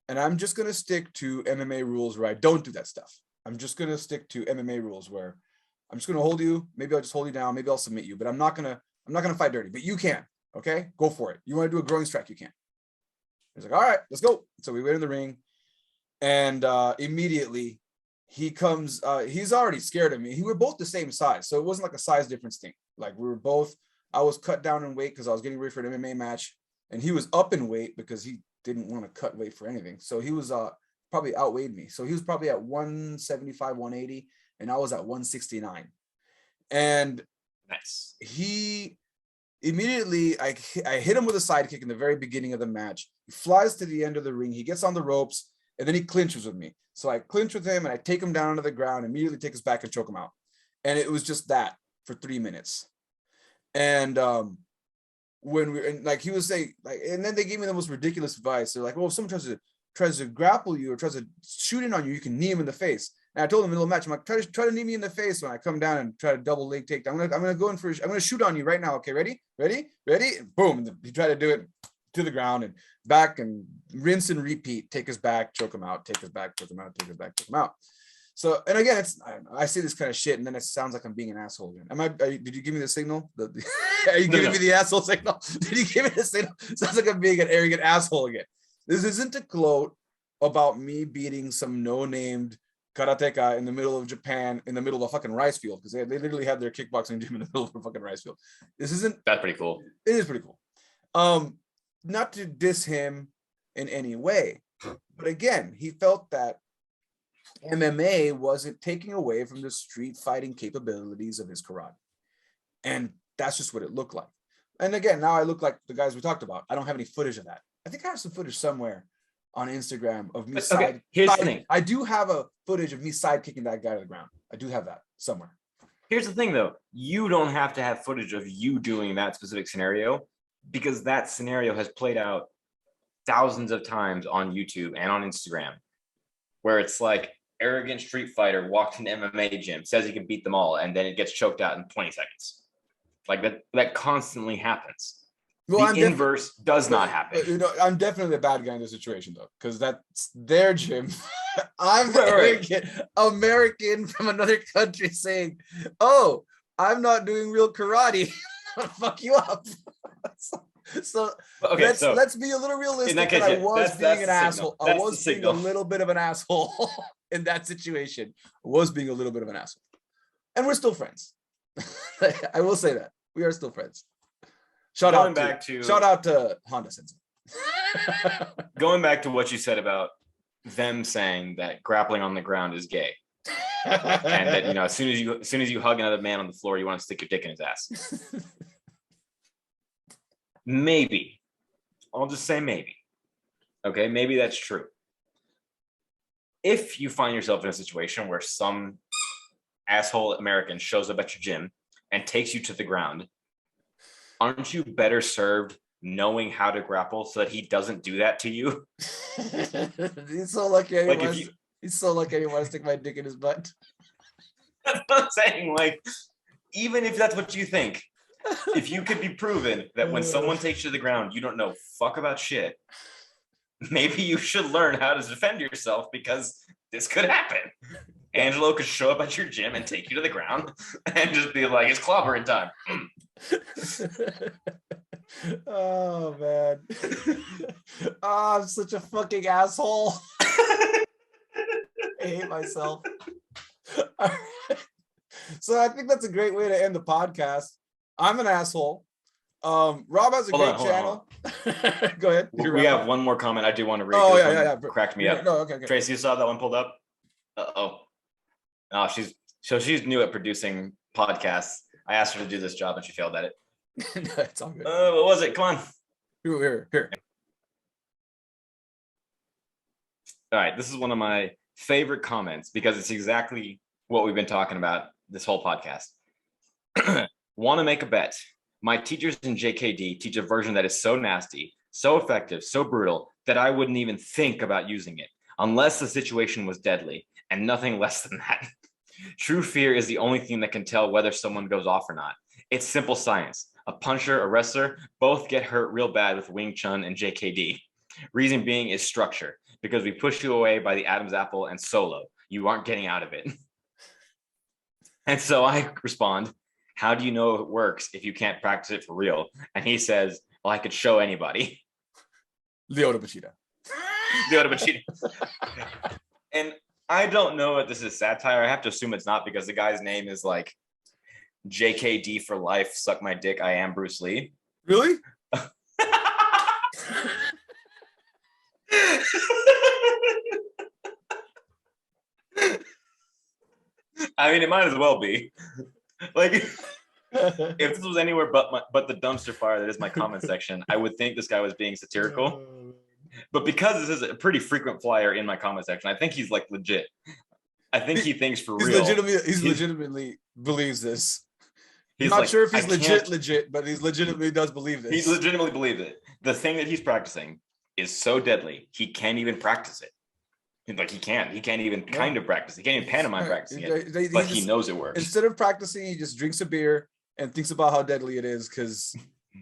And I'm just going to stick to MMA rules where I don't do that stuff. I'm just going to stick to MMA rules where I'm just going to hold you. Maybe I'll just hold you down. Maybe I'll submit you, but I'm not going to fight dirty, but you can. Okay. Go for it. You want to do a groin strike? You can. He's like, all right, let's go. So we went in the ring, and immediately he comes, he's already scared of me. We were both the same size. So it wasn't like a size difference thing. Like, we were both, I was cut down in weight because I was getting ready for an MMA match, and he was up in weight because he didn't want to cut weight for anything. So he was probably outweighed me. So he was probably at 175, 180, and I was at 169. And Nice. he immediately, I hit him with a side kick in the very beginning of the match. He flies to the end of the ring. He gets on the ropes, and then he clinches with me. So I clinch with him, and I take him down onto the ground, immediately take his back and choke him out. And it was just that for 3 minutes. And when we, and like he was saying, like, and then they gave me the most ridiculous advice. They're like, well, if someone tries to grapple you or tries to shoot in on you, you can knee him in the face. And I told him in the middle of the match, I'm like, try to knee me in the face when I come down and try to double leg take. I'm gonna shoot on you right now. Okay, ready? And boom, and he tried to do it to the ground and back and rinse and repeat. Take his back, choke him out. Take his back, choke him out. Take his back, choke him out. So, and again, I say this kind of shit, and then it sounds like I'm being an asshole again. Did you give me the signal? Are you giving me the asshole signal? Did you give me the signal? Sounds like I'm being an arrogant asshole again. This isn't a gloat about me beating some no-named karateka in the middle of Japan, in the middle of a fucking rice field, because they literally have their kickboxing gym in the middle of a fucking rice field. This isn't. That's pretty cool. It is pretty cool. Not to diss him in any way, but again, he felt that MMA wasn't taking away from the street fighting capabilities of his karate. And that's just what it looked like. And again, now I look like the guys we talked about. I don't have any footage of that. I think I have some footage somewhere on Instagram of me Here's the thing. I do have a footage of me side kicking that guy to the ground. I do have that somewhere. Here's the thing though. You don't have to have footage of you doing that specific scenario, because that scenario has played out thousands of times on YouTube and on Instagram, where it's like arrogant street fighter walks into MMA gym, says he can beat them all, and then it gets choked out in 20 seconds. Like that constantly happens. Well, the inverse does not happen. You know, I'm definitely a bad guy in this situation though, because that's their gym. I'm right. American from another country saying, "Oh, I'm not doing real karate." Fuck you up. So okay, let's be a little realistic. Case, I was being an asshole. I was being a little bit of an asshole in that situation. I was being a little bit of an asshole, and we're still friends. I will say that we are still friends. Shout out to Honda Sensei. Going back to what you said about them saying that grappling on the ground is gay, and that, you know, as soon as you hug another man on the floor, you want to stick your dick in his ass. Maybe. I'll just say maybe. Okay, maybe that's true. If you find yourself in a situation where some asshole American shows up at your gym and takes you to the ground, aren't you better served knowing how to grapple so that he doesn't do that to you? He's so lucky I want to stick my dick in his butt. That's what I'm saying. Like, even if that's what you think, if you could be proven that when someone takes you to the ground, you don't know fuck about shit, maybe you should learn how to defend yourself, because this could happen. Angelo could show up at your gym and take you to the ground and just be like, it's clobbering time. Oh, man. Oh, I'm such a fucking asshole. I hate myself. All right. So I think that's a great way to end the podcast. I'm an asshole. Rob has a great channel. Go ahead. We have one more comment I do want to read. Oh, yeah. Cracked me up. No, okay. Tracy, you saw that one pulled up? Uh-oh. Oh, she's new at producing podcasts. I asked her to do this job and she failed at it. No, it's all good. What was it? Come on. Here. All right. This is one of my favorite comments because it's exactly what we've been talking about this whole podcast. Want to make a bet? My teachers in JKD teach a version that is so nasty, so effective, so brutal that I wouldn't even think about using it unless the situation was deadly, and nothing less than that. True fear is the only thing that can tell whether someone goes off or not. It's simple science. A puncher, a wrestler, both get hurt real bad with Wing Chun and JKD. Reason being is structure, because we push you away by the Adam's apple and solo. You aren't getting out of it. And so I respond, how do you know it works if you can't practice it for real? And he says, well, I could show anybody. Lyoto Machida. And I don't know if this is satire. I have to assume it's not, because the guy's name is like JKD for life, suck my dick, I am Bruce Lee. Really? I mean, it might as well be. Like, if this was anywhere but the dumpster fire that is my comment section, I would think this guy was being satirical. But because this is a pretty frequent flyer in my comment section, I think he's like legit. I think he thinks for real. He's legitimately believes this. He's not like, sure if he's legit, but he's legitimately does believe this. He legitimately believes it. The thing that he's practicing is so deadly, he can't even practice it. Like he can't even kind of practice. He can't even pantomime practicing it, but he knows it works. Instead of practicing, he just drinks a beer and thinks about how deadly it is because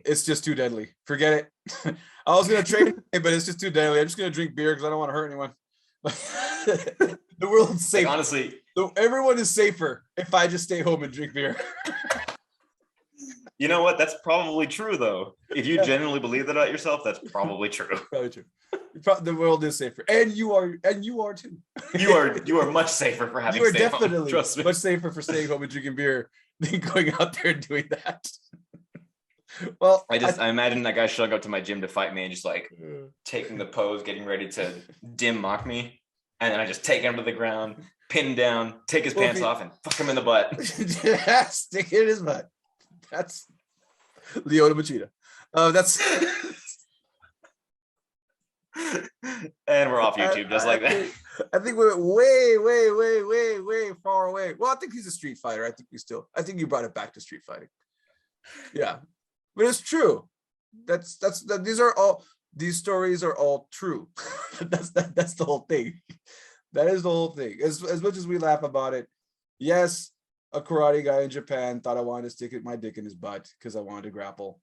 it's just too deadly. Forget it. I was gonna train it, but it's just too deadly. I'm just gonna drink beer because I don't want to hurt anyone. The world's safe. Like, honestly, everyone is safer if I just stay home and drink beer. You know what? That's probably true, though. If you genuinely believe that about yourself, that's probably true. Probably true. The world is safer, and you are too. You are much safer for having. You are stayed definitely home, trust me. much safer for staying home and drinking beer than going out there and doing that. Well, I imagine that guy showing up to my gym to fight me and just like taking the pose, getting ready to dim mock me, and then I just take him to the ground, pin him down, take his pants off, and fuck him in the butt. Yeah, stick it in his butt. That's Leota Machida. That's and we're off YouTube just like that. I think we're way far away. Well, I think he's a street fighter. I think you brought it back to street fighting. Yeah, but it's true. These stories are all true. That's the whole thing. That is the whole thing. As much as we laugh about it, yes, a karate guy in Japan thought I wanted to stick my dick in his butt because I wanted to grapple.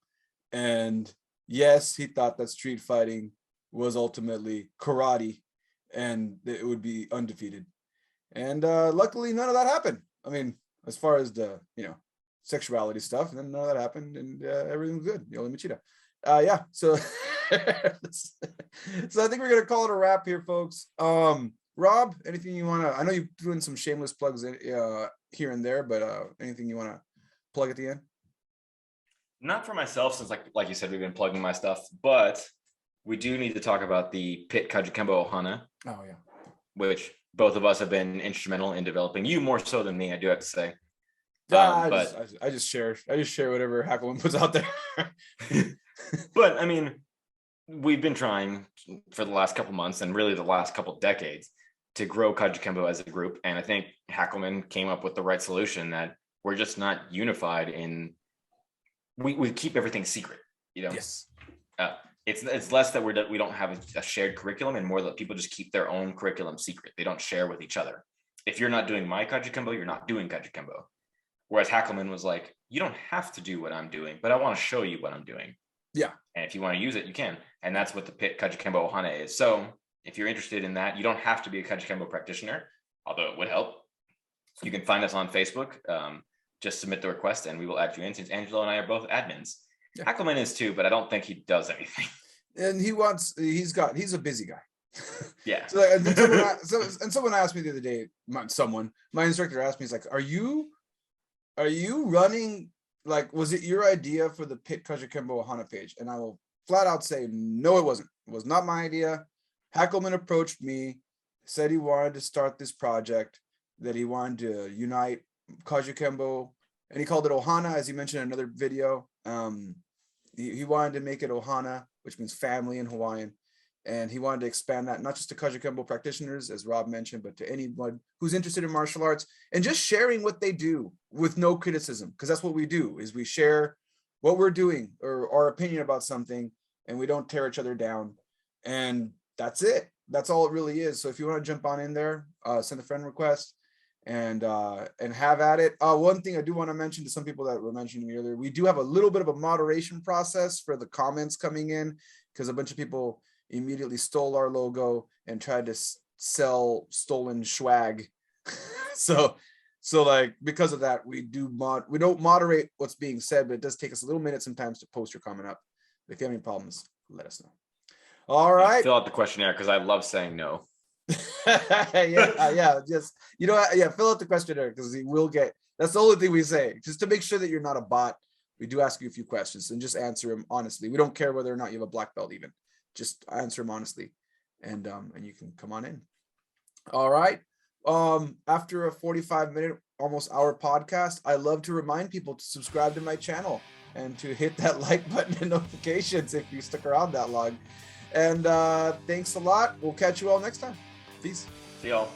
And yes, he thought that street fighting was ultimately karate and it would be undefeated. And luckily, none of that happened. I mean, as far as the, sexuality stuff, then none of that happened and everything was good. Yoli Machida. Yeah, so so I think we're going to call it a wrap here, folks. Rob, anything you want to, I know you're doing some shameless plugs here and there, but anything you want to plug at the end? Not for myself, since like you said, we've been plugging my stuff, but we do need to talk about the Pit Kajukenbo Ohana. Oh yeah, which both of us have been instrumental in developing. You more so than me, I do have to say. I just share whatever Hackleman puts out there. But I mean, we've been trying for the last couple months and really the last couple decades to grow Kajukenbo as a group. And I think Hackleman came up with the right solution, that we're just not unified in, we keep everything secret, Yes. It's less that we don't have a shared curriculum and more that people just keep their own curriculum secret. They don't share with each other. If you're not doing my Kajukenbo, you're not doing Kajukenbo. Whereas Hackleman was like, you don't have to do what I'm doing, but I want to show you what I'm doing. Yeah. And if you want to use it, you can. And that's what the Pit Kajukenbo Ohana is. So if you're interested in that, you don't have to be a Kajukenbo practitioner, although it would help. You can find us on Facebook. Just submit the request and we will add you in, since Angelo and I are both admins. Yeah. Hackleman is too, but I don't think he does anything. And he's a busy guy. Yeah. Someone asked me the other day, my instructor asked me, he's like, are you running, like, was it your idea for the Pit Kajukenbo Ohana page? And I will flat out say, no, it wasn't. It was not my idea. Hackleman approached me, said he wanted to start this project, that he wanted to unite Kajukenbo, and he called it Ohana, as he mentioned in another video. He wanted to make it Ohana, which means family in Hawaiian. And he wanted to expand that not just to Kajukenbo practitioners, as Rob mentioned, but to anyone who's interested in martial arts and just sharing what they do with no criticism. Because that's what we do, is we share what we're doing or our opinion about something, and we don't tear each other down. And that's it. That's all it really is. So if you want to jump on in there, send a friend request and have at it. One thing I do want to mention to some people that were mentioning earlier, we do have a little bit of a moderation process for the comments coming in, because a bunch of people immediately stole our logo and tried to sell stolen swag. so like, because of that, we don't moderate what's being said, but it does take us a little minute sometimes to post your comment up. If you have any problems, let us know. All right. Fill out the questionnaire, because I love saying no. Yeah, just fill out the questionnaire, because we will get, That's the only thing we say, just to make sure that you're not a bot. We do ask you a few questions and just answer them honestly. We don't care whether or not you have a black belt even. Just answer them honestly. And you can come on in. All right. After a 45-minute, almost hour podcast, I love to remind people to subscribe to my channel and to hit that like button and notifications if you stuck around that long. And thanks a lot. We'll catch you all next time. Peace. See y'all.